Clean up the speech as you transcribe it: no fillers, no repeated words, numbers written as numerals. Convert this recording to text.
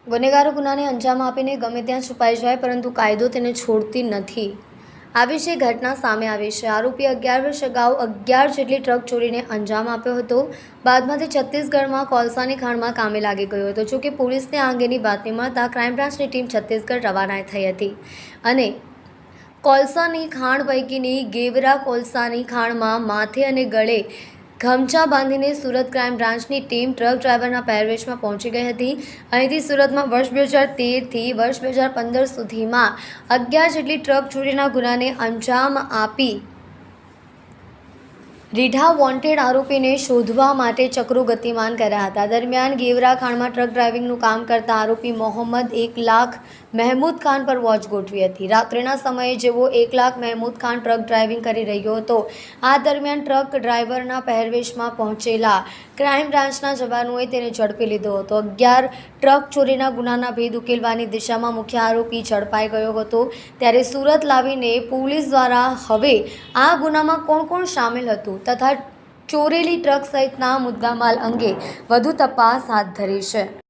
ગુનેગારો ગુનાને અંજામ આપીને ગમે ત્યાં છુપાઈ જાય, પરંતુ કાયદો તેને છોડતી નથી. આવી છે ઘટના સામે આવી છે. આરોપી 11 વર્ષ અગાઉ 11 જેટલી ટ્રક ચોરીને અંજામ આપ્યો હતો. બાદમાં તે છત્તીસગઢમાં કોલસાની ખાણમાં કામે લાગી ગયો હતો. જોકે પોલીસને આ અંગેની બાતમી મળતા ક્રાઇમ બ્રાન્ચની ટીમ છત્તીસગઢ રવાના થઈ હતી અને કોલસાની ખાણ પૈકીની ગેવરા કોલસાની ખાણમાં માથે અને ગળે ગમછા બાંધીને સુરત ક્રાઇમ બ્રાન્ચની ટીમ ટ્રક ડ્રાઈવરના પહેરવેશમાં પહોંચી ગઈ હતી. અહીંથી સુરતમાં વર્ષ 2013થી વર્ષ 2015 સુધીમાં 11 જેટલી ટ્રક ચોરીના ગુનાને અંજામ આપી રીઢા વોન્ટેડ આરોપીને શોધવા માટે ચક્રો ગતિમાન કર્યા હતા. દરમિયાન ગેવરા ખાણમાં ટ્રક ડ્રાઇવિંગનું કામ કરતા આરોપી મોહમ્મદ 1 લાખ મહેમૂદ ખાન પર વોચ ગોઠવી હતી. રાત્રિના સમયે જેવો 1 લાખ મહેમૂદ ખાન ટ્રક ડ્રાઇવિંગ કરી રહ્યો હતો, આ દરમિયાન ટ્રક ડ્રાઈવરના પહેરવેશમાં પહોંચેલા ક્રાઇમ બ્રાન્ચના જવાનોએ તેને ઝડપી લીધો હતો. 11 ટ્રક ચોરીના ગુનાના ભેદ ઉકેલવાની દિશામાં મુખ્ય આરોપી ઝડપાઈ ગયો હતો. ત્યારે સુરત લાવીને પોલીસ દ્વારા હવે આ ગુનામાં કોણ કોણ સામેલ હતું તથા ચોરેલી ટ્રક સહિતના મુદ્દામાલ અંગે વધુ તપાસ હાથ ધરી છે.